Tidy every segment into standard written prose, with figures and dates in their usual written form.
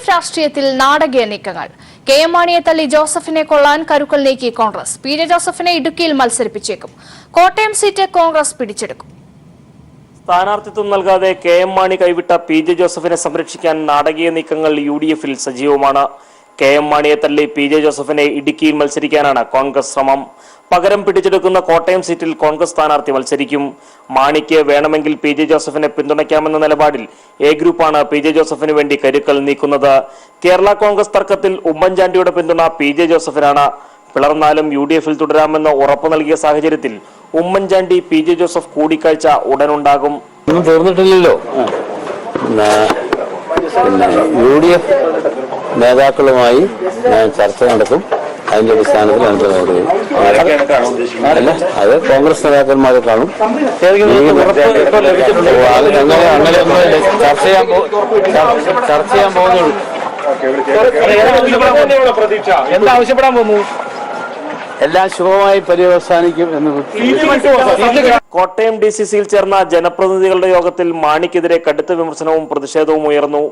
UDF രാഷ്ട്രീയത്തിൽ നാടകീയ നീക്കങ്ങൾ. കെ.എം. മാണിയെ തള്ളി ജോസഫിനെ കൊള്ളാൻ കരുക്കൾ നീക്കി കോൺഗ്രസ്. പി ജെ ജോസഫിനെ ഇടുക്കിയിൽ മത്സരിപ്പിച്ചേക്കും. കോട്ടയം സീറ്റ് കോൺഗ്രസ് പിടിച്ചെടുക്കും. സ്ഥാനാർത്ഥിത്വം നൽകാതെ കെ.എം. മാണി കൈവിട്ട പി ജെ ജോസഫിനെ സംരക്ഷിക്കാൻ നാടകീയ നീക്കങ്ങൾ UDF-ൽ സജീവമാണ്. കെ.എം. മാണിയെ തള്ളി പി ജെ ജോസഫിനെ ഇടുക്കിയിൽ മത്സരിക്കാനാണ് കോൺഗ്രസ് ശ്രമം. പകരം പിടിച്ചെടുക്കുന്ന കോട്ടയം സീറ്റിൽ കോൺഗ്രസ് സ്ഥാനാർത്ഥി മത്സരിക്കും. മാണിക്ക് വേണമെങ്കിൽ പി ജെ ജോസഫിനെ പിന്തുണയ്ക്കാമെന്ന നിലപാടിൽ എ ഗ്രൂപ്പാണ് പി ജെ ജോസഫിന് വേണ്ടി കരുക്കൾ നീക്കുന്നത്. കേരള കോൺഗ്രസ് തർക്കത്തിൽ ഉമ്മൻചാണ്ടിയുടെ പിന്തുണ പി ജെ ജോസഫിനാണ്. പിളർന്നാലും UDF-ൽ തുടരാമെന്ന് ഉറപ്പു നൽകിയ സാഹചര്യത്തിൽ ഉമ്മൻചാണ്ടി പി ജെ ജോസഫ് കൂടിക്കാഴ്ച ഉടനുണ്ടാകും. തീർന്നിട്ടില്ലല്ലോ. UDF നേതാക്കളുമായി ഞാൻ ചർച്ച നടത്തും. അതിന്റെ അടിസ്ഥാനത്തിൽ അല്ല, അത് കോൺഗ്രസ് നേതാക്കന്മാരെ കാണും. അങ്ങനെ ചർച്ച ചെയ്യാൻ പോകുന്നുള്ളൂ. എന്താവശ്യപ്പെടാൻ പോകുന്നു? എല്ലാം ശുഭമായി പര്യവസാനിക്കും എന്ന്. കോട്ടയം DCC-യിൽ ചേർന്ന ജനപ്രതിനിധികളുടെ യോഗത്തിൽ മാണിക്കെതിരെ കടുത്ത വിമർശനവും പ്രതിഷേധവും ഉയർന്നു.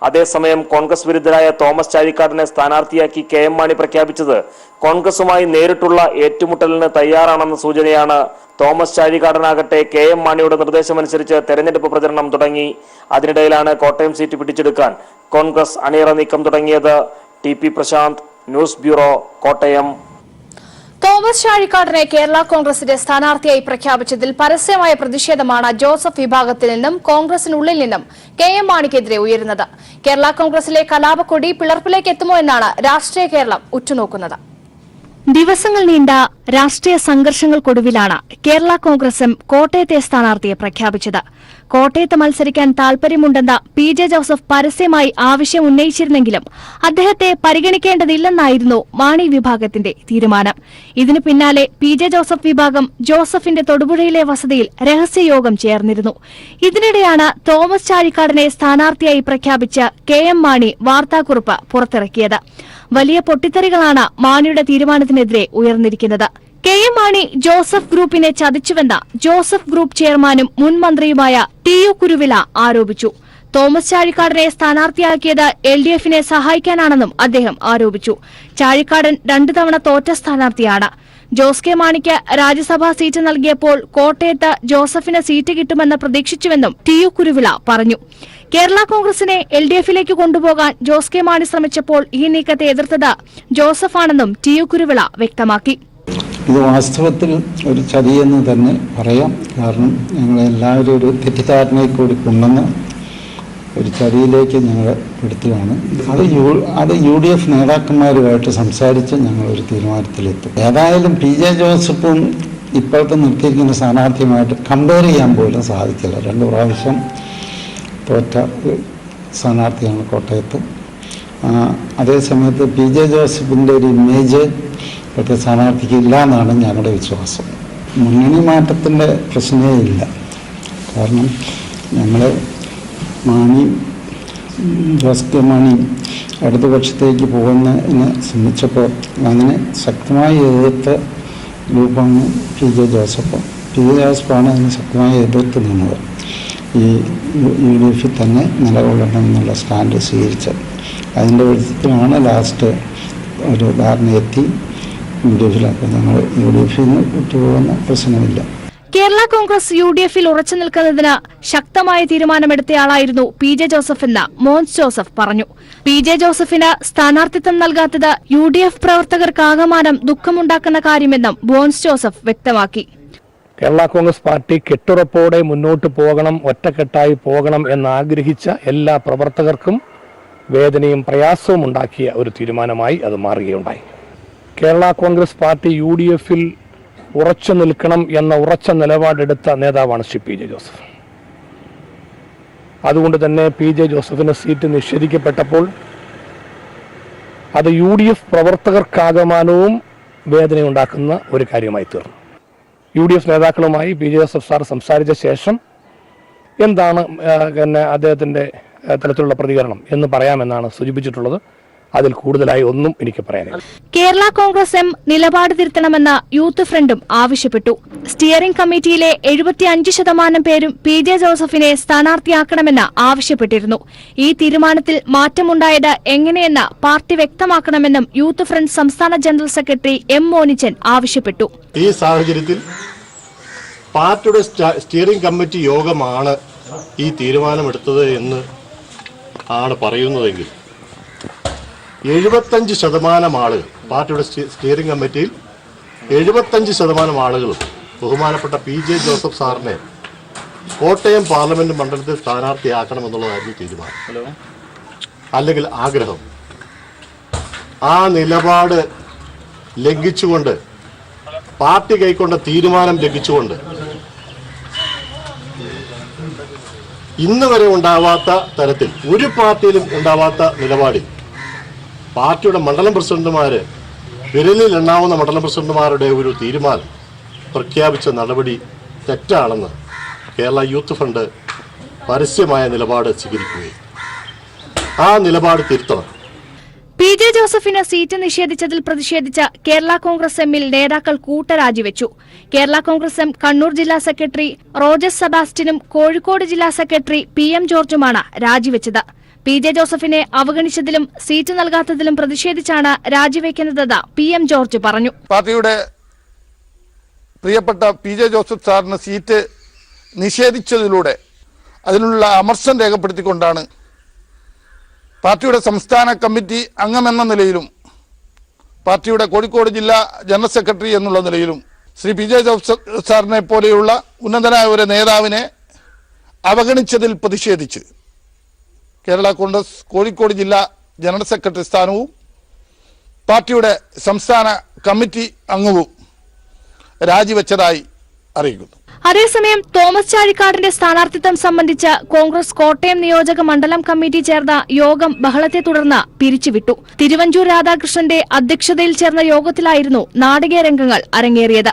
അതേസമയം കോൺഗ്രസ് വിരുദ്ധരായ തോമസ് ചാഴിക്കാടനെ സ്ഥാനാർത്ഥിയാക്കി കെ.എം. മാണി പ്രഖ്യാപിച്ചത് കോൺഗ്രസുമായി നേരിട്ടുള്ള ഏറ്റുമുട്ടലിന് തയ്യാറാണെന്ന സൂചനയാണ്. തോമസ് ചാഴിക്കാടനാകട്ടെ കെ.എം. മാണിയുടെ നിർദ്ദേശമനുസരിച്ച് തെരഞ്ഞെടുപ്പ് പ്രചരണം തുടങ്ങി. അതിനിടയിലാണ് കോട്ടയം സീറ്റ് പിടിച്ചെടുക്കാൻ കോൺഗ്രസ് അണിയറ നീക്കം തുടങ്ങിയത്. TP Prashanth, news bureau, Kottayam. Thomas ചാഴിക്കാടനെ കേരള കോൺഗ്രസിന്റെ സ്ഥാനാർത്ഥിയായി പ്രഖ്യാപിച്ചതിൽ പരസ്യമായ പ്രതിഷേധമാണ് ജോസഫ് വിഭാഗത്തിൽ നിന്നും കോൺഗ്രസിനുള്ളിൽ നിന്നും കെ.എം. മാണിക്കെതിരെ ഉയരുന്നത്. കേരള കോൺഗ്രസിലെ കലാപക്കൊടി പിളർപ്പിലേക്ക് എത്തുമോ എന്നാണ് രാഷ്ട്രീയ കേരളം ഉറ്റുനോക്കുന്നത്. ദിവസങ്ങൾ നീണ്ട രാഷ്ട്രീയ സംഘർഷങ്ങൾക്കൊടുവിലാണ് കേരള കോൺഗ്രസും കോട്ടയത്തെ സ്ഥാനാർത്ഥിയെ പ്രഖ്യാപിച്ചത്. കോട്ടയത്ത് മത്സരിക്കാൻ താൽപര്യമുണ്ടെന്ന പി ജെ ജോസഫ് പരസ്യമായി ആവശ്യം ഉന്നയിച്ചിരുന്നെങ്കിലും അദ്ദേഹത്തെ പരിഗണിക്കേണ്ടതില്ലെന്നായിരുന്നു മാണി വിഭാഗത്തിന്റെ തീരുമാനം. ഇതിനു പിന്നാലെ പി ജെ ജോസഫ് വിഭാഗം ജോസഫിന്റെ തൊടുപുഴയിലെ വസതിയിൽ രഹസ്യയോഗം ചേർന്നിരുന്നു. ഇതിനിടെയാണ് തോമസ് ചാഴിക്കാടനെ സ്ഥാനാർത്ഥിയായി പ്രഖ്യാപിച്ച് കെ.എം. മാണി വാർത്താക്കുറിപ്പ് പുറത്തിറക്കിയത്. വലിയ പൊട്ടിത്തെറികളാണ് മാണിയുടെ തീരുമാനത്തിനെതിരെ ഉയർന്നിരിക്കുന്നത്. കെ.എം. മാണി ജോസഫ് ഗ്രൂപ്പിനെ ചതിച്ചുവെന്ന ജോസഫ് ഗ്രൂപ്പ് ചെയർമാനും മുൻ മന്ത്രിയുമായ TU കുരുവിള ആരോപിച്ചു. തോമസ് ചാഴിക്കാടനെ സ്ഥാനാർത്ഥിയാക്കിയത് LDF-നെ സഹായിക്കാനാണെന്നും അദ്ദേഹം ആരോപിച്ചു. ചാഴിക്കാടൻ 2 തവണ തോറ്റ സ്ഥാനാർത്ഥിയാണ്. ജോസ് കെ മാണിക്ക് രാജ്യസഭാ സീറ്റ് നൽകിയപ്പോൾ കോട്ടയത്ത് ജോസഫിന് സീറ്റ് കിട്ടുമെന്ന് പ്രതീക്ഷിച്ചുവെന്നും TU കുരുവിള പറഞ്ഞു. കേരള കോൺഗ്രസിനെ LDF-ലേക്ക് കൊണ്ടുപോകാൻ ജോസ് കെ മാണി ശ്രമിച്ചപ്പോൾ ഈ നീക്കത്തെ എതിർത്തത് ജോസഫാണെന്നും TU കുരുവിള വ്യക്തമാക്കി. ഇത് വാസ്തവത്തിൽ ഒരു ചതിയെന്ന് തന്നെ പറയാം. കാരണം ഞങ്ങളെല്ലാവരും ഒരു തെറ്റിദ്ധാരണയിൽ കൂടി കൊണ്ടുവന്ന് ഒരു ചതിയിലേക്ക് ഞങ്ങൾ എടുത്തുകയാണ്. അത് UDF നേതാക്കന്മാരുമായിട്ട് സംസാരിച്ച് ഞങ്ങളൊരു തീരുമാനത്തിലെത്തും. ഏതായാലും പി ജെ ജോസഫും ഇപ്പോഴത്തെ നിർത്തിയിരിക്കുന്ന സ്ഥാനാർത്ഥിയുമായിട്ട് കമ്പയർ ചെയ്യാൻ പോലും സാധിക്കില്ല. 2 പ്രാവശ്യം തോറ്റ സ്ഥാനാർത്ഥിയാണ് കോട്ടയത്ത്. അതേസമയത്ത് പി ജെ ജോസഫിൻ്റെ ഒരു ഇമേജ് ഇപ്പോഴത്തെ സ്ഥാനാർത്ഥിക്ക് ഇല്ല എന്നാണ് ഞങ്ങളുടെ വിശ്വാസം. മുന്നണി മാറ്റത്തിൻ്റെ പ്രശ്നമേ ഇല്ല. കാരണം ഞങ്ങൾ ജോസ് കെ മാണി ഇടതുപക്ഷത്തേക്ക് പോകുന്നതിനെ സംബന്ധിച്ചപ്പോൾ അങ്ങനെ ശക്തമായി എതിർത്ത ഗ്രൂപ്പാണ് P J Joseph. P J ജോസഫാണ് അതിന് ശക്തമായി എതിർത്ത് നിന്നത്. ഈ UDF-ൽ തന്നെ നിലകൊള്ളണം എന്നുള്ള സ്റ്റാൻഡ് സ്വീകരിച്ചത്. അതിൻ്റെ വെളിച്ചത്തിലാണ് ലാസ്റ്റ് ഒരു ധാരണയെത്തി UDF-ലാക്കുക. ഞങ്ങൾ UDF-ൽ നിന്ന് വിട്ടുപോകുന്ന പ്രശ്നമില്ല. കേരള കോൺഗ്രസ് UDF-ൽ ഉറച്ചു നിൽക്കുന്നതിന് ശക്തമായ തീരുമാനമെടുത്തയാളായിരുന്നു പി ജെ ജോസഫ് എന്ന് മോൻസ് ജോസഫ് പറഞ്ഞു. പി ജെ ജോസഫിന് സ്ഥാനാർത്ഥിത്വം നൽകാത്തത് UDF പ്രവർത്തകർക്കാകമാനം ദുഃഖമുണ്ടാക്കുന്ന കാര്യമെന്നും മോൻസ് ജോസഫ് വ്യക്തമാക്കി. കേരള കോൺഗ്രസ് പാർട്ടി കെട്ടുറപ്പോടെ മുന്നോട്ട് പോകണം, ഒറ്റക്കെട്ടായി പോകണം എന്നാഗ്രഹിച്ച എല്ലാ പ്രവർത്തകർക്കും വേദനയും പ്രയാസവും ഉണ്ടാക്കിയ ഒരു തീരുമാനമായി അത് മാറുകയുണ്ടായി. കേരള കോൺഗ്രസ് പാർട്ടി UDF-ൽ ഉറച്ചു നിൽക്കണം എന്ന ഉറച്ച നിലപാടെടുത്ത നേതാവാണ് ശ്രീ പി ജെ ജോസഫ്. അതുകൊണ്ട് തന്നെ പി ജെ ജോസഫിന് സീറ്റ് നിഷേധിക്കപ്പെട്ടപ്പോൾ അത് UDF പ്രവർത്തകർക്കാകമാനവും വേദനയുണ്ടാക്കുന്ന ഒരു കാര്യമായി തീർന്നു. UDF നേതാക്കളുമായി പി ജെ ജോസഫ് സാർ സംസാരിച്ച ശേഷം എന്താണ് അദ്ദേഹത്തിൻ്റെ തലത്തിലുള്ള പ്രതികരണം എന്ന് പറയാമെന്നാണ് സൂചിപ്പിച്ചിട്ടുള്ളത്. അതിൽ കൂടുതലായി ഒന്നും എനിക്ക് പറയാനില്ല. കേരള കോൺഗ്രസ് എം നിലപാട് തിരുത്തണമെന്ന് യൂത്ത് ഫ്രണ്ടും ആവശ്യപ്പെട്ടു. സ്റ്റിയറിംഗ് കമ്മിറ്റിയിലെ 75% പേരും PJ ജോസഫിനെ സ്ഥാനാർത്ഥിയാക്കണമെന്ന് ആവശ്യപ്പെട്ടിരുന്നു. ഈ തീരുമാനത്തിൽ മാറ്റമുണ്ടായത് എങ്ങനെയെന്ന് പാർട്ടി വ്യക്തമാക്കണമെന്നും യൂത്ത് ഫ്രണ്ട് സംസ്ഥാന ജനറൽ സെക്രട്ടറി M മോനിച്ചൻ ആവശ്യപ്പെട്ടു. ഈ സാഹചര്യത്തിൽ പാർട്ടിയുടെ സ്റ്റിയറിംഗ് കമ്മിറ്റി യോഗമാണ് ഈ തീരുമാനമെടുത്തത് എന്ന് ആണ് പറയുന്നതെങ്കിൽ 75% ആളുകൾ പാർട്ടിയുടെ സ്റ്റിയറിംഗ് കമ്മിറ്റിയിൽ 75% ആളുകളും ബഹുമാനപ്പെട്ട PJ ജോസഫ് സാറിനെ കോട്ടയം പാർലമെന്റ് മണ്ഡലത്തിൽ സ്ഥാനാർത്ഥിയാക്കണമെന്നുള്ളതായിരുന്നു തീരുമാനം, അല്ലെങ്കിൽ ആഗ്രഹം. ആ നിലപാട് ലംഘിച്ചുകൊണ്ട്, പാർട്ടി കൈക്കൊണ്ട തീരുമാനം ലംഘിച്ചുകൊണ്ട് ഇന്ന് വരെ ഉണ്ടാവാത്ത തരത്തിൽ, ഒരു പാർട്ടിയിലും ഉണ്ടാവാത്ത നിലപാടിൽ പാർട്ടിയുടെ മണ്ഡലം പ്രസിഡന്റുമാര്, വിരലിൽ എണ്ണാവുന്ന മണ്ഡലം പ്രസിഡന്റുമാരുടെ ഒരു തീരുമാനം പ്രഖ്യാപിച്ച നടപടി തെറ്റാണെന്ന് കേരള യൂത്ത് ഫ്രണ്ട് പരസ്യമായ നിലപാട് സ്വീകരിക്കുകയും ആ നിലപാട് തിരുത്തണം. PJ ജോസഫിന് സീറ്റ് നിഷേധിച്ചതിൽ പ്രതിഷേധിച്ച് കേരള കോൺഗ്രസ് എമ്മിൽ നേതാക്കൾ കൂട്ടരാജിവെച്ചു. കേരള കോൺഗ്രസ് എം കണ്ണൂർ ജില്ലാ സെക്രട്ടറി റോജസ് സെബാസ്റ്റ്യനും കോഴിക്കോട് ജില്ലാ സെക്രട്ടറി PM ജോർജുമാണ് രാജിവെച്ചത്. PJ ജോസഫിനെ അവഗണിച്ചതിലും സീറ്റ് നൽകാത്തതിലും പ്രതിഷേധിച്ചാണ് രാജിവെക്കുന്നതെന്ന് PM ജോർജ് പറഞ്ഞു. പാർട്ടിയുടെ പ്രിയപ്പെട്ട PJ ജോസഫ് സാറിന് സീറ്റ് നിഷേധിച്ചതിലൂടെ അതിനുള്ള അമർഷം രേഖപ്പെടുത്തിക്കൊണ്ടാണ് പാർട്ടിയുടെ സംസ്ഥാന കമ്മിറ്റി അംഗമെന്ന നിലയിലും പാർട്ടിയുടെ കോഴിക്കോട് ജില്ലാ ജനറൽ സെക്രട്ടറി എന്നുള്ള നിലയിലും ശ്രീ PJ ജോസഫ് സാറിനെ പോലെയുള്ള ഉന്നതനായ ഒരു നേതാവിനെ അവഗണിച്ചതിൽ പ്രതിഷേധിച്ച് കേരള കോൺഗ്രസ് കോഴിക്കോട് ജില്ലാ ജനറൽ സെക്രട്ടറി സ്ഥാനവും പാർട്ടിയുടെ സംസ്ഥാന കമ്മിറ്റി അംഗവും രാജിവെച്ചതായി അറിയിക്കുന്നു. അതേസമയം തോമസ് ചാഴിക്കാടിന്റെ സ്ഥാനാർത്ഥിത്വം സംബന്ധിച്ച് കോൺഗ്രസ് കോട്ടയം നിയോജക മണ്ഡലം കമ്മിറ്റി ചേർന്ന യോഗം ബഹളത്തെ തുടർന്ന് പിരിച്ചുവിട്ടു. തിരുവഞ്ചൂർ രാധാകൃഷ്ണന്റെ അധ്യക്ഷതയിൽ ചേർന്ന യോഗത്തിലായിരുന്നു നാടകീയ രംഗങ്ങൾ അരങ്ങേറിയത്.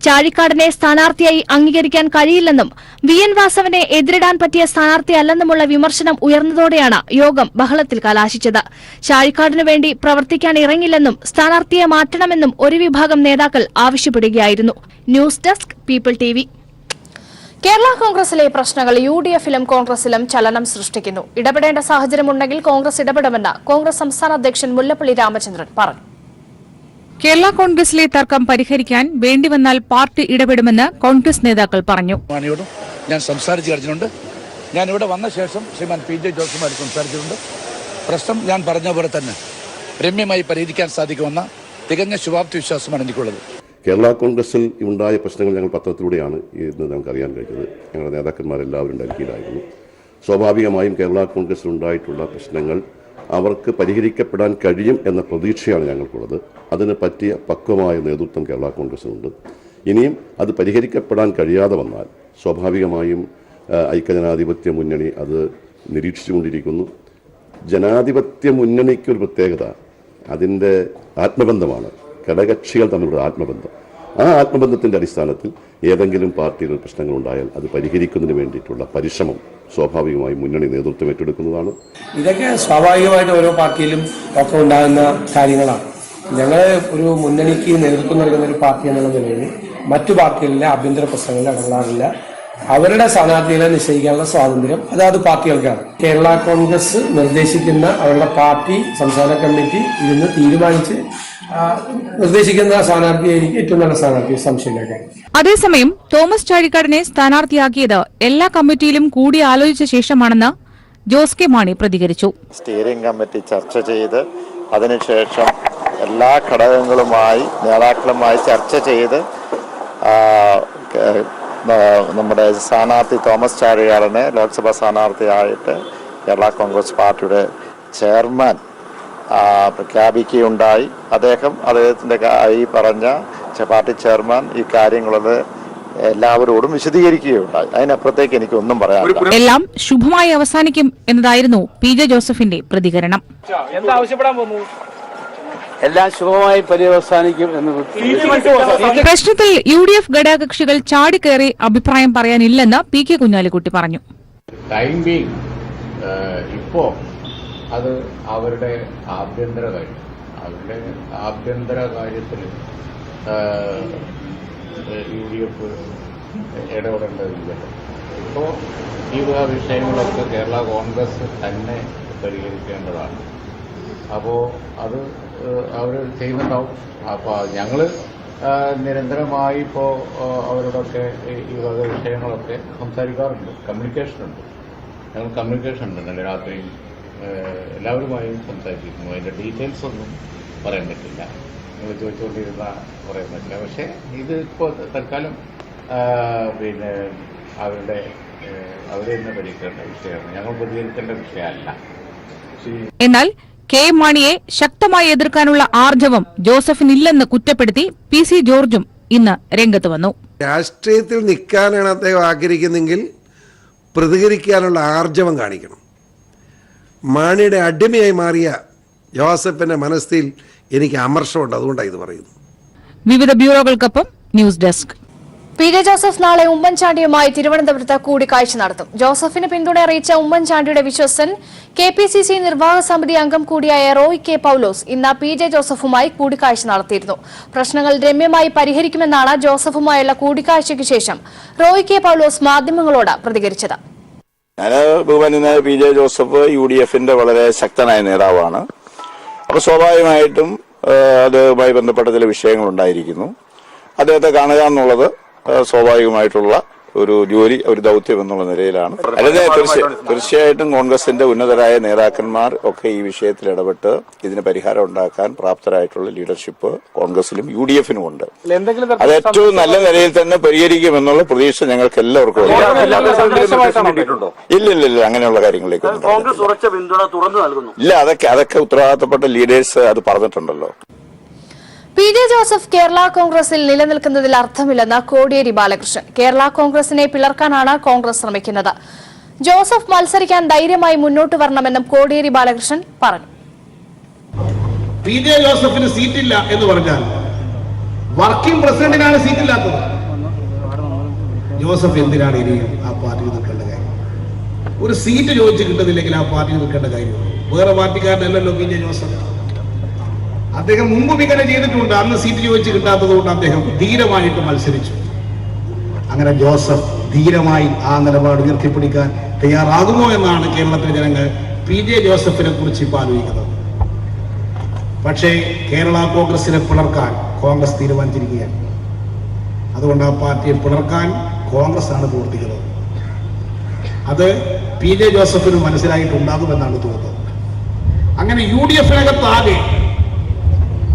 ചാഴിക്കാടിനെ സ്ഥാനാർത്ഥിയായി അംഗീകരിക്കാൻ കഴിയില്ലെന്നും VN വാസവനെ എതിരിടാൻ പറ്റിയ സ്ഥാനാർത്ഥിയല്ലെന്നുമുള്ള വിമർശനം ഉയർന്നതോടെയാണ് യോഗം ബഹളത്തിൽ കലാശിച്ചത്. ചാഴിക്കാടിനു വേണ്ടി പ്രവർത്തിക്കാൻ ഇറങ്ങില്ലെന്നും സ്ഥാനാർത്ഥിയെ മാറ്റണമെന്നും ഒരു വിഭാഗം നേതാക്കൾ ആവശ്യപ്പെടുകയായിരുന്നു. News desk people TV. Kerala കോൺഗ്രസിലെ പ്രശ്നങ്ങൾ UDFിലും കോൺഗ്രസിലും ചലനം സൃഷ്ടിക്കുന്നു. ഇടപെടേണ്ട സാഹചര്യമുണ്ടെങ്കിൽ കോൺഗ്രസ് ഇടപെടുമെന്ന് കോൺഗ്രസ് സംസ്ഥാന അധ്യക്ഷൻ മുല്ലപ്പള്ളി രാമചന്ദ്രൻ പറഞ്ഞു. കേരള കോൺഗ്രസിലെ തർക്കം പരിഹരിക്കാൻ വേണ്ടിവന്നാൽ പാർട്ടി ഇടപെടുമെന്ന് കോൺഗ്രസ് നേതാക്കൾ പറഞ്ഞു. ഞാൻ സംസാരിച്ചു കഴിഞ്ഞിട്ടുണ്ട്. ഞാൻ ഇവിടെ വന്ന ശേഷം ശ്രീമാൻ PJ ജോസഫുമായി സംസാരിച്ചിട്ടുണ്ട്. പ്രശ്നം ഞാൻ പറഞ്ഞ പോലെ തന്നെ രമ്യമായി പരിഹരിക്കാൻ സാധിക്കുമെന്ന തികഞ്ഞ ശുഭാപ്തി വിശ്വാസമാണ് എനിക്കുള്ളത്. കേരള കോൺഗ്രസിൽ ഉണ്ടായ പ്രശ്നങ്ങൾ ഞങ്ങൾ പത്രത്തിലൂടെയാണ് ഇന്ന് ഞങ്ങൾക്ക് അറിയാൻ കഴിഞ്ഞത്. ഞങ്ങളുടെ നേതാക്കന്മാരെല്ലാവരും ഡൽഹിയിലായിരുന്നു. സ്വാഭാവികമായും കേരള കോൺഗ്രസിൽ ഉണ്ടായിട്ടുള്ള പ്രശ്നങ്ങൾ അവർക്ക് പരിഹരിക്കപ്പെടാൻ കഴിയും എന്ന പ്രതീക്ഷയാണ് ഞങ്ങൾക്കുള്ളത്. അതിന് പറ്റിയ പക്വമായ നേതൃത്വം കേരള കോൺഗ്രസിനുണ്ട്. ഇനിയും അത് പരിഹരിക്കപ്പെടാൻ കഴിയാതെ വന്നാൽ സ്വാഭാവികമായും ഐക്യജനാധിപത്യ മുന്നണി അത് നിരീക്ഷിച്ചുകൊണ്ടിരിക്കുന്നു. ജനാധിപത്യ മുന്നണിക്കൊരു പ്രത്യേകത അതിൻ്റെ ആത്മബന്ധമാണ്, ഘടകകക്ഷികൾ തമ്മിലുള്ള ആത്മബന്ധം. ആ ആത്മബന്ധത്തിൻ്റെ അടിസ്ഥാനത്തിൽ ഏതെങ്കിലും പാർട്ടിയിൽ പ്രശ്നങ്ങളുണ്ടായാൽ അത് പരിഹരിക്കുന്നതിന് വേണ്ടിയിട്ടുള്ള പരിശ്രമം സ്വാഭാവികമായും മുന്നണി നേതൃത്വം ഏറ്റെടുക്കുന്നതാണ്. ഇതൊക്കെ സ്വാഭാവികമായിട്ട് ഓരോ പാർട്ടിയിലും ഒക്കെ ഉണ്ടാകുന്ന കാര്യങ്ങളാണ്. ഞങ്ങൾ ഒരു മുന്നണിക്ക് നേതൃത്വം നൽകുന്ന ഒരു പാർട്ടി എന്നുള്ള നിലയിൽ മറ്റു പാർട്ടികളിലെ ആഭ്യന്തര പ്രശ്നങ്ങളിൽ ഇടപെടാറില്ല. അവരുടെ സ്ഥാനാർത്ഥികളെ നിശ്ചയിക്കാനുള്ള സ്വാതന്ത്ര്യം അതാത് പാർട്ടികൾക്കാണ്. കേരള കോൺഗ്രസ് നിർദ്ദേശിക്കുന്ന അവരുടെ പാർട്ടി സംസ്ഥാന കമ്മിറ്റി ഇരുന്ന് തീരുമാനിച്ച് നിർദ്ദേശിക്കുന്ന സ്ഥാനാർത്ഥിയായിരിക്കും ഏറ്റവും നല്ല സ്ഥാനാർത്ഥി, സംശയമില്ല. അതേസമയം തോമസ് ചാഴിക്കാടിനെ സ്ഥാനാർത്ഥിയാക്കിയത് എല്ലാ കമ്മിറ്റിയിലും കൂടി ആലോചിച്ച ശേഷമാണെന്ന് ജോസ് കെ മാണി പ്രതികരിച്ചു. സ്റ്റിയറിംഗ് കമ്മിറ്റി ചർച്ച ചെയ്ത് അതിനുശേഷം എല്ലാ ഘടകങ്ങളുമായി നേതാക്കളുമായി ചർച്ച ചെയ്ത് നമ്മുടെ സ്ഥാനാർത്ഥി തോമസ് ചാഴികാടനെ ലോക്സഭാ സ്ഥാനാർത്ഥിയായിട്ട് കേരള കോൺഗ്രസ് പാർട്ടിയുടെ ചെയർമാൻ പ്രഖ്യാപിക്കുകയുണ്ടായി. അദ്ദേഹത്തിൻ്റെ ഈ പറഞ്ഞ പാർട്ടി ചെയർമാൻ ഈ കാര്യങ്ങളത് എല്ലാവരോടും വിശദീകരിക്കുകയുണ്ടായി. അതിനപ്പുറത്തേക്ക് എനിക്കൊന്നും പറയാനില്ല. എല്ലാം ശുഭമായി അവസാനിക്കും എന്നതായിരുന്നു PJ ജോസഫിന്റെ പ്രതികരണം. എന്താവശ്യപ്പെടാൻ പോകുന്നു? എല്ലാം ശുഭമായി പര്യവസാനിക്കും എന്ന് പ്രശ്നത്തിൽ UDF ഘടകകക്ഷികൾ ചാടിക്കയറി അഭിപ്രായം പറയാനില്ലെന്ന് PK കുഞ്ഞാലിക്കുട്ടി പറഞ്ഞു. ടൈം ബീങ് ഇപ്പോ അത് അവരുടെ ആഭ്യന്തര കാര്യത്തിൽ UDF ഇടപെടേണ്ടതില്ലല്ലോ. ഇപ്പോൾ ഈ വിഷയങ്ങളൊക്കെ കേരള കോൺഗ്രസ് തന്നെ പരിഹരിക്കേണ്ടതാണ്. അപ്പോൾ അത് അവർ ചെയ്യുന്നുണ്ടാവും. അപ്പോൾ ഞങ്ങൾ നിരന്തരമായി ഇപ്പോൾ അവരോടൊക്കെ ഈ വക വിഷയങ്ങളൊക്കെ സംസാരിക്കാറുണ്ട്. കമ്മ്യൂണിക്കേഷനുണ്ട്. ഞങ്ങൾ കമ്മ്യൂണിക്കേഷൻ ഉണ്ട്. ഇന്നലെ രാത്രിയും എല്ലാവരുമായും സംസാരിച്ചിരുന്നു. അതിൻ്റെ ഡീറ്റെയിൽസ് ഒന്നും പറയാൻ പറ്റില്ല. നിങ്ങൾ ചോദിച്ചുകൊണ്ടിരുന്ന പറയാൻ പറ്റില്ല. പക്ഷേ ഇത് ഇപ്പോൾ തൽക്കാലം പിന്നെ അവർ തന്നെ പരിഹരിക്കേണ്ട വിഷയമാണ്. ഞങ്ങൾ പ്രതികരിക്കേണ്ട വിഷയമല്ല. എന്നാൽ കെ.എം. മാണിയെ ശക്തമായി എതിർക്കാനുള്ള ആർജവം ജോസഫിനില്ലെന്ന് കുറ്റപ്പെടുത്തി PC ജോർജും ഇന്ന് രംഗത്ത് വന്നു. രാഷ്ട്രീയത്തിൽ നിൽക്കാനാണ് അദ്ദേഹം ആഗ്രഹിക്കുന്നെങ്കിൽ പ്രതികരിക്കാനുള്ള ആർജവം കാണിക്കണം. മാണിയുടെ അടിമയായി മാറിയ ജോസഫിന്റെ മനസ്സിൽ എനിക്ക് അമർഷമുണ്ട്. അതുകൊണ്ടാണ് ഇത് പറയുന്നത്. വിവിധ ബ്യൂറോകൾക്കൊപ്പം ന്യൂസ് ഡെസ്ക്. PJ ജോസഫ് നാളെ ഉമ്മൻചാണ്ടിയുമായി തിരുവനന്തപുരത്ത് കൂടിക്കാഴ്ച നടത്തും. ജോസഫിന് പിന്തുണ അറിയിച്ച ഉമ്മൻചാണ്ടിയുടെ വിശ്വസ്തൻ KPCC നിർവാഹക സമിതി അംഗം കൂടിയായ റോയ് കെ പൌലോസ് ഇന്ന് PJ ജോസഫുമായി കൂടിക്കാഴ്ച നടത്തിയിരുന്നു. പ്രശ്നങ്ങൾ രമ്യമായി പരിഹരിക്കുമെന്നാണ് ജോസഫുമായുള്ള കൂടിക്കാഴ്ചയ്ക്ക് ശേഷം റോയ് കെ പൌലോസ് മാധ്യമങ്ങളോട് പ്രതികരിച്ചത്. ബഹുമാന്യനായ PJ ജോസഫ് UDFന്റെ വളരെ ശക്തനായ നേതാവാണ്. അപ്പോൾ സ്വാഭാവികമായിട്ടും അതുമായി ബന്ധപ്പെട്ട ചില വിഷയങ്ങൾ ഉണ്ടായിരിക്കുന്നു. അദ്ദേഹത്തെ കാണുക എന്നുള്ളത് സ്വാഭാവികമായിട്ടുള്ള ഒരു ജോലി, ഒരു ദൗത്യം എന്നുള്ള നിലയിലാണ്. അല്ലാതെ തീർച്ചയായിട്ടും കോൺഗ്രസിന്റെ ഉന്നതരായ നേതാക്കന്മാർ ഒക്കെ ഈ വിഷയത്തിൽ ഇടപെട്ട് ഇതിന് പരിഹാരം ഉണ്ടാക്കാൻ പ്രാപ്തരായിട്ടുള്ള ലീഡർഷിപ്പ് കോൺഗ്രസിലും UDFനും ഉണ്ട്. അത് ഏറ്റവും നല്ല നിലയിൽ തന്നെ പരിഹരിക്കുമെന്നുള്ള പ്രതീക്ഷ ഞങ്ങൾക്ക് എല്ലാവർക്കും ഇല്ല. അങ്ങനെയുള്ള കാര്യങ്ങളിലേക്ക് ഇല്ല. അതൊക്കെ ഉത്തരവാദിത്തപ്പെട്ട ലീഡേഴ്സ് അത് പറഞ്ഞിട്ടുണ്ടല്ലോ. PJ ജോസഫ് കേരള കോൺഗ്രസിൽ നിലനിൽക്കുന്നതിൽ അർത്ഥമില്ലെന്ന് കോടിയേരി ബാലകൃഷ്ണൻ. കേരള കോൺഗ്രസിനെ പിളർക്കാനാണ് കോൺഗ്രസ് ശ്രമിക്കുന്നത്. ജോസഫ് മത്സരിക്കാൻ ധൈര്യമായി മുന്നോട്ട് വരണമെന്നും കോടിയേരി ബാലകൃഷ്ണൻ പറഞ്ഞു. PJ ജോസഫിന് സീറ്റില്ല എന്ന് പറഞ്ഞാൽ വർക്കിംഗ് പ്രസിഡന്റിനാണ് സീറ്റില്ലാത്തത്. ജോസഫ് എന്തിനാണ് ഇനിയും ആ പാർട്ടിയിൽ നിൽക്കേണ്ട കാര്യം? ഒരു സീറ്റ് ചോദിച്ച് കിട്ടുന്നില്ലെങ്കിൽ ആ പാർട്ടിയിൽ നിൽക്കേണ്ട കാര്യം വേറെ പാർട്ടിക്കാരനല്ലല്ലോ PJ ജോസഫ്. അദ്ദേഹം മുമ്പ് ഇങ്ങനെ ചെയ്തിട്ടുണ്ട്. അന്ന് സീറ്റ് ചോദിച്ച് കിട്ടാത്തത് കൊണ്ട് അദ്ദേഹം ധീരമായിട്ട് മത്സരിച്ചു. അങ്ങനെ ജോസഫ് ധീരമായി ആ നിലപാട് ഉയർത്തിപ്പിടിക്കാൻ തയ്യാറാകുമോ എന്നാണ് കേരളത്തിലെ ജനങ്ങൾ PJ ജോസഫിനെ കുറിച്ച് ഇപ്പോൾ ആലോചിക്കുന്നത്. പക്ഷേ കേരള കോൺഗ്രസിനെ പിളർക്കാൻ കോൺഗ്രസ് തീരുമാനിച്ചിരിക്കുകയാണ്. അതുകൊണ്ട് ആ പാർട്ടിയെ പിളർക്കാൻ കോൺഗ്രസ് ആണ് പ്രവർത്തിക്കുന്നത്. അത് PJ ജോസഫിന് മനസ്സിലായിട്ടുണ്ടാകുമെന്നാണ് തോന്നുന്നത്. അങ്ങനെ UDFനകത്താകെ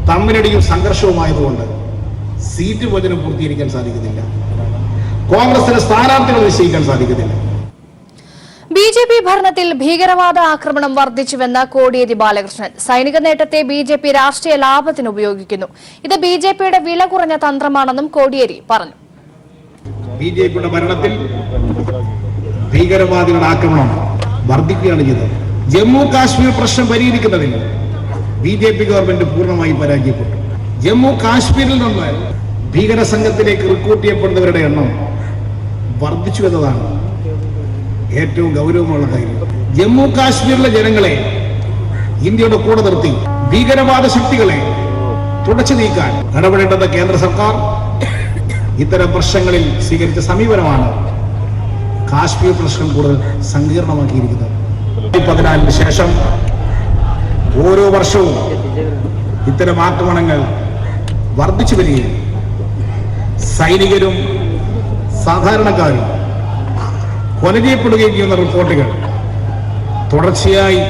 തമ്മിലടിയും സംഘർഷവുമായതുകൊണ്ട് സീറ്റ് വചനം പൂർത്തീകരിക്കാൻ സാധിക്കുന്നില്ല. കോൺഗ്രസിന് സ്ഥാനാർത്ഥികൾ നിശ്ചയിക്കാൻ സാധിക്കുന്നില്ല. BJP ഭരണത്തിൽ ഭീകരവാദ ആക്രമണം വർദ്ധിച്ചുവെന്ന് കോടിയേരി ബാലകൃഷ്ണൻ. സൈനിക നേട്ടത്തെ BJP രാഷ്ട്രീയ ലാഭത്തിന് ഉപയോഗിക്കുന്നു. ഇത് BJPയുടെ വില കുറഞ്ഞ തന്ത്രമാണെന്നും കോടിയേരി പറഞ്ഞു. BJPയുടെ ഭരണത്തിൽ ഭീകരവാദികളുടെ ആക്രമണം വർദ്ധിക്കുകയാണ് ചെയ്തത്. ജമ്മു കാശ്മീർ പ്രശ്നം പരിഹരിക്കുന്നതിൽ BJP ഗവൺമെന്റ് പൂർണ്ണമായി പരാജയപ്പെട്ടു. ജമ്മു കാശ്മീരിൽ നിന്ന് ഭീകര സംഘത്തിലേക്ക് റിക്രൂട്ട് ചെയ്യപ്പെടുന്നവരുടെ എണ്ണം വർദ്ധിച്ചു എന്നതാണ് ഏറ്റവും ഗൗരവമുള്ള കാര്യം. ജമ്മു കാശ്മീരിലെ ജനങ്ങളെ ഇന്ത്യയുടെ കൂടെ നിർത്തി ഭീകരവാദ ശക്തികളെ തുടച്ചു നീക്കാൻ ഇടപെടേണ്ടത് കേന്ദ്ര സർക്കാർ ഇത്തരം പ്രശ്നങ്ങളിൽ സ്വീകരിച്ച സമീപനമാണ് കാശ്മീർ പ്രശ്നം കൂടുതൽ സങ്കീർണമാക്കിയിരിക്കുന്നത്. 14 ശേഷം ഓരോ വർഷവും ഇത്തരം ആക്രമണങ്ങൾ വർദ്ധിച്ചു വരികയും സൈനികരും സാധാരണക്കാരും കൊല ചെയ്യപ്പെടുകയും ചെയ്യുന്ന റിപ്പോർട്ടുകൾ തുടർച്ചയായി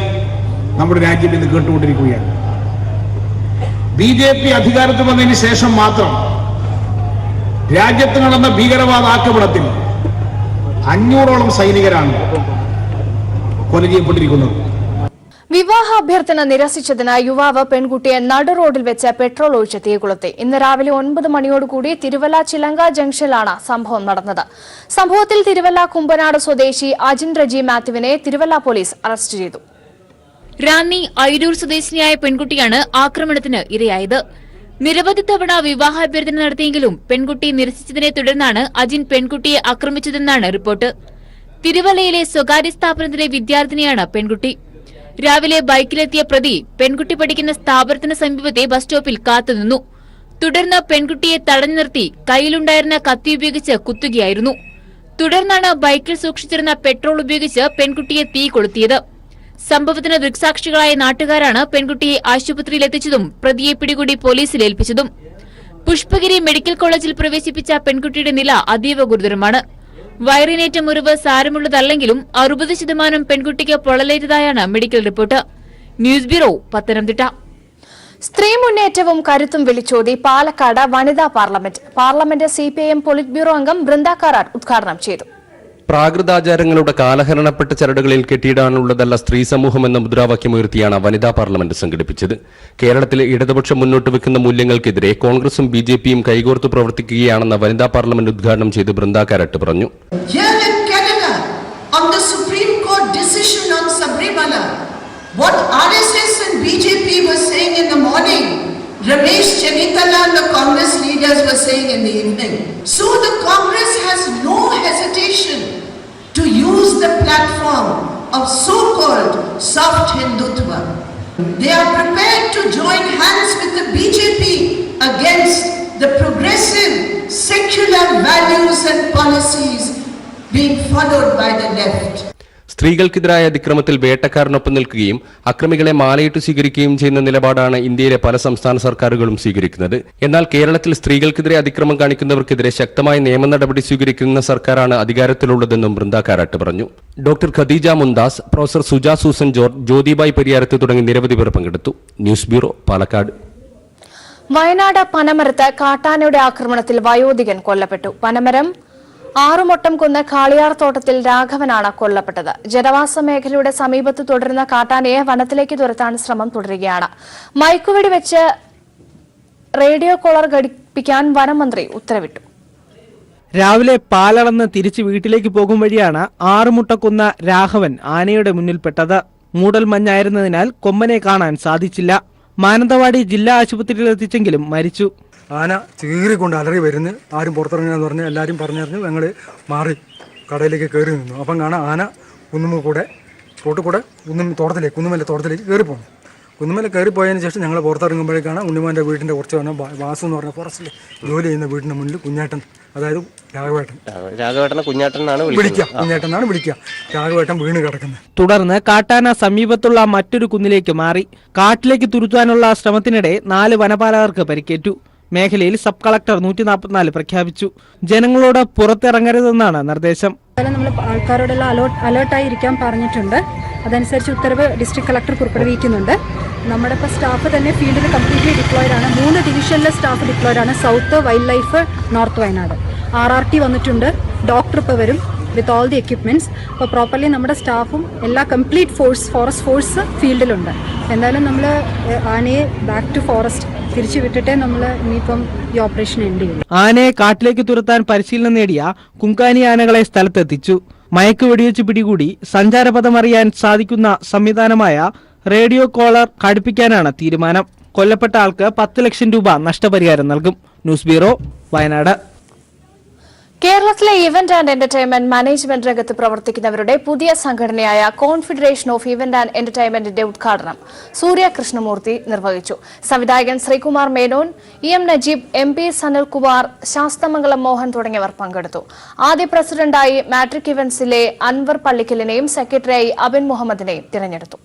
നമ്മുടെ രാജ്യത്ത് ഇന്ന് കേട്ടുകൊണ്ടിരിക്കുകയാണ്. BJP അധികാരത്തിൽ വന്നതിന് ശേഷം മാത്രം രാജ്യത്ത് നടന്ന ഭീകരവാദ ആക്രമണത്തിൽ 500ഓളം സൈനികരാണ് കൊല ചെയ്യപ്പെട്ടിരിക്കുന്നത്. വിവാഹാഭ്യർത്ഥന നിരസിച്ചതിന് യുവാവ് പെൺകുട്ടിയെ നടു റോഡിൽ വെച്ച് പെട്രോൾ ഒഴിച്ച് തീകൊളുത്തി. ഇന്ന് രാവിലെ 9 മണിയോടുകൂടി തിരുവല്ല ചിലങ്ക ജംഗ്ഷനിലാണ് സംഭവം നടന്നത്. സംഭവത്തിൽ തിരുവല്ല കുമ്പനാട് സ്വദേശി അജിൻ റജി മാത്യുവിനെ തിരുവല്ല പോലീസ് അറസ്റ്റ് ചെയ്തു. റാന്നി അയിരൂർ സ്വദേശിനിയായ പെൺകുട്ടിയാണ് ആക്രമണത്തിന് ഇരയായത്. നിരവധി തവണ വിവാഹാഭ്യർത്ഥന നടത്തിയെങ്കിലും പെൺകുട്ടി നിരസിച്ചതിനെ തുടർന്നാണ് അജിൻ പെൺകുട്ടിയെ ആക്രമിച്ചതെന്നാണ് റിപ്പോർട്ട്. തിരുവല്ലയിലെ സ്വകാര്യ സ്ഥാപനത്തിലെ വിദ്യാർത്ഥിനിയാണ് പെൺകുട്ടി. രാവിലെ ബൈക്കിലെത്തിയ പ്രതി പെൺകുട്ടി പഠിക്കുന്ന സ്ഥാപനത്തിന് സമീപത്തെ ബസ് സ്റ്റോപ്പിൽ കാത്തുനിന്നു. തുടർന്ന് പെൺകുട്ടിയെ തടഞ്ഞു നിർത്തി കയ്യിലുണ്ടായിരുന്ന കത്തി ഉപയോഗിച്ച് കുത്തുകയായിരുന്നു. തുടർന്നാണ് ബൈക്കിൽ സൂക്ഷിച്ചിരുന്ന പെട്രോൾ ഉപയോഗിച്ച് പെൺകുട്ടിയെ തീ കൊളുത്തിയത്. സംഭവത്തിന് ദൃക്സാക്ഷികളായ നാട്ടുകാരാണ് പെൺകുട്ടിയെ ആശുപത്രിയിൽ എത്തിച്ചതും പ്രതിയെ പിടികൂടി പോലീസിൽ ഏൽപ്പിച്ചതും. പുഷ്പഗിരി മെഡിക്കൽ കോളേജിൽ പ്രവേശിപ്പിച്ച പെൺകുട്ടിയുടെ നില അതീവ ഗുരുതരമാണ്. വയറിനേറ്റ മുറിവ് സാരമുള്ളതല്ലെങ്കിലും 60% പെൺകുട്ടിക്ക് പൊള്ളലേറ്റതായാണ് medical report. News bureau, Pathanamthitta. സ്ത്രീ മുന്നേറ്റവും കരുത്തും വിളിച്ചോതി പാലക്കാട് വനിതാ parliament. Parliament CPIM polit bureau അംഗം ബൃന്ദ കാരാട്ട് ഉദ്ഘാടനം ചെയ്തു. പ്രാകൃതാചാരങ്ങളുടെ കാലഹരണപ്പെട്ട ചരടുകളിൽ കെട്ടിയിടാനുള്ളതല്ല സ്ത്രീ സമൂഹം എന്ന മുദ്രാവാക്യമുയർത്തിയാണ് വനിതാ പാർലമെന്റ് സംഘടിപ്പിച്ചത്. കേരളത്തിലെ ഇടതുപക്ഷം മുന്നോട്ട് വെക്കുന്ന മൂല്യങ്ങൾക്കെതിരെ കോൺഗ്രസും BJPയും കൈകോർത്ത് പ്രവർത്തിക്കുകയാണെന്ന് വനിതാ പാർലമെന്റ് ഉദ്ഘാടനം ചെയ്ത് ബൃന്ദ കാരാട്ട് പറഞ്ഞു. What RSS and BJP were saying in the morning, Ramesh Chennitala and the Congress leaders were saying in the evening. So the Congress has no hesitation to use the platform of so-called soft Hindutva. They are prepared to join hands with the BJP against the progressive secular values and policies being followed by the left. സ്ത്രീകൾക്കെതിരായ അതിക്രമത്തിൽ വേട്ടക്കാരനൊപ്പം നിൽക്കുകയും അക്രമികളെ മാലയിട്ട് സ്വീകരിക്കുകയും ചെയ്യുന്ന നിലപാടാണ് ഇന്ത്യയിലെ പല സംസ്ഥാന സർക്കാരുകളും സ്വീകരിക്കുന്നത്. എന്നാൽ കേരളത്തിൽ സ്ത്രീകൾക്കെതിരെ അതിക്രമം കാണിക്കുന്നവർക്കെതിരെ ശക്തമായ നിയമ നടപടി സ്വീകരിക്കുന്ന സർക്കാരാണ് അധികാരത്തിലുള്ളതെന്നും ബൃന്ദ കാരാട്ട് പറഞ്ഞു. ഡോക്ടർ ഖദീജ മുന്താസ്, പ്രൊഫസർ സുജ സൂസൻ ജോർജ്, ജ്യോതിബായ് പരിയാരത്ത് തുടങ്ങി നിരവധി പേർ പങ്കെടുത്തു. News bureau, Palakkad. വയനാട് പനമരത്ത് കാട്ടാനയുടെ ആക്രമണത്തിൽ വയോധികൻ കൊല്ലപ്പെട്ടു. പനമരം ആറുമൊട്ടംകുന്ന് കാളിയാർ തോട്ടത്തിൽ രാഘവനാണ് കൊല്ലപ്പെട്ടത്. ജനവാസ മേഖലയുടെ സമീപത്ത് തുടരുന്ന കാട്ടാനയെ വനത്തിലേക്ക് തുരത്താൻ ശ്രമം തുടരുകയാണ്. മയക്കുവെടി വെച്ച് റേഡിയോ കോളർ ഘടിപ്പിക്കാൻ വനമന്ത്രി ഉത്തരവിട്ടു. രാവിലെ പാലളന്ന് തിരിച്ച് വീട്ടിലേക്ക് പോകും വഴിയാണ് ആറുമുട്ടക്കുന്ന് രാഘവൻ ആനയുടെ മുന്നിൽപ്പെട്ടത്. മൂടൽമഞ്ഞായിരുന്നതിനാൽ കൊമ്പനെ കാണാൻ സാധിച്ചില്ല. മാനന്തവാടി ജില്ലാ ആശുപത്രിയിൽ എത്തിച്ചെങ്കിലും മരിച്ചു. ആന ചീറിക്കൊണ്ട് അലറി വരുന്നു. ആരും പുറത്തിറങ്ങുകയെന്ന് പറഞ്ഞ് എല്ലാവരും പറഞ്ഞറിഞ്ഞു ഞങ്ങൾ മാറി കടയിലേക്ക് കയറി നിന്നു. അപ്പം കാണാൻ ആന കുന്നുമ്മൂടെ റോട്ടിൽ കൂടെ കുന്നുമല തോട്ടത്തിലേക്ക് കയറിപ്പോന്നു. കുന്നുമല കയറിപ്പോയതിന് ശേഷം ഞങ്ങൾ പുറത്തിറങ്ങുമ്പോഴേക്കാണ് ഉണ്ണിമാൻ്റെ വീടിൻ്റെ കുറച്ച് വന്ന വാസു എന്ന് പറഞ്ഞ ഫോറസ്റ്റിൽ ജോലി ചെയ്യുന്ന വീടിൻ്റെ മുന്നിൽ കുഞ്ഞാട്ടൻ, അതായത് രാഘവേട്ടനെ കുഞ്ഞാട്ടനാണ് വിളിക്കുക. രാഘവേട്ടൻ വീണ് കിടക്കുന്നത്. തുടർന്ന് കാട്ടാന സമീപത്തുള്ള മറ്റൊരു കുന്നിലേക്ക് മാറി. കാട്ടിലേക്ക് തുരുത്താനുള്ള ശ്രമത്തിനിടെ 4 വനപാലകർക്ക് പരിക്കേറ്റു. മേഖലയിൽ സബ് കളക്ടർ 144 പ്രഖ്യാപിച്ചു. ജനങ്ങളോട് പുറത്തിറങ്ങരുതെന്നാണ് നിർദ്ദേശം. നമ്മൾ ആൾക്കാരോടെല്ലാം അലേർട്ടായിരിക്കാൻ പറഞ്ഞിട്ടുണ്ട്. അതനുസരിച്ച് ഉത്തരവ് ഡിസ്ട്രിക്ട് കളക്ടർ പുറപ്പെടുവിക്കുന്നുണ്ട്. നമ്മുടെ ഇപ്പോൾ സ്റ്റാഫ് തന്നെ ഫീൽഡിൽ കംപ്ലീറ്റ്ലി ഡിപ്ലോയിഡ് ആണ്. 3 ഡിവിഷനിലെ സ്റ്റാഫ് ഡിപ്ലോയിഡ് ആണ്. South wild life, north Wayanad. RRT വന്നിട്ടുണ്ട്. ഡോക്ടർ ഇപ്പോൾ വരും വിത്ത് ഓൾ ദി എക്യുപ്മെന്റ്സ്. അപ്പോൾ പ്രോപ്പർലി നമ്മുടെ സ്റ്റാഫും എല്ലാ കംപ്ലീറ്റ് ഫോറസ്റ്റ് ഫോഴ്സ് ഫീൽഡിലുണ്ട്. എന്തായാലും നമ്മൾ ആനയെ ബാക്ക് ടു ഫോറസ്റ്റ് തിരിച്ചു വിട്ടിട്ടേ നമ്മൾ ഇനിയിപ്പം ഈ ഓപ്പറേഷൻ എൻഡ് ചെയ്യും. ആനയെ കാട്ടിലേക്ക് തുരത്താൻ പരിശീലനം നേടിയ കുങ്കാനി ആനകളെ സ്ഥലത്തെത്തിച്ചു. മയക്ക് വെടിവെച്ച് പിടികൂടി സഞ്ചാരപഥം അറിയാൻ സാധിക്കുന്ന സംവിധാനമായ റേഡിയോ കോളർ ഘടിപ്പിക്കാനാണ് തീരുമാനം. കൊല്ലപ്പെട്ട ആൾക്ക് 10 ലക്ഷം രൂപ നഷ്ടപരിഹാരം നൽകും. News bureau, Wayanad. കേരളത്തിലെ ഇവന്റ് ആൻഡ് എന്റർടൈൻമെന്റ് മാനേജ്മെന്റ് രംഗത്ത് പ്രവർത്തിക്കുന്നവരുടെ പുതിയ സംഘടനയായ കോൺഫെഡറേഷൻ ഓഫ് ഇവന്റ് ആൻഡ് എന്റർടൈൻമെന്റിന്റെ ഉദ്ഘാടനം സൂര്യ കൃഷ്ണമൂർത്തി നിർവഹിച്ചു. സംവിധായകൻ ശ്രീകുമാർ മേനോൻ, EM നജീബ്, MP സനൽകുമാർ, ശാസ്തമംഗലം മോഹൻ തുടങ്ങിയവർ പങ്കെടുത്തു. ആദ്യ പ്രസിഡന്റായി മാട്രിക് ഇവന്റ്സിലെ അൻവർ പള്ളിക്കലിനെയും സെക്രട്ടറിയായി അബിൻ മുഹമ്മദിനെയും തിരഞ്ഞെടുത്തു.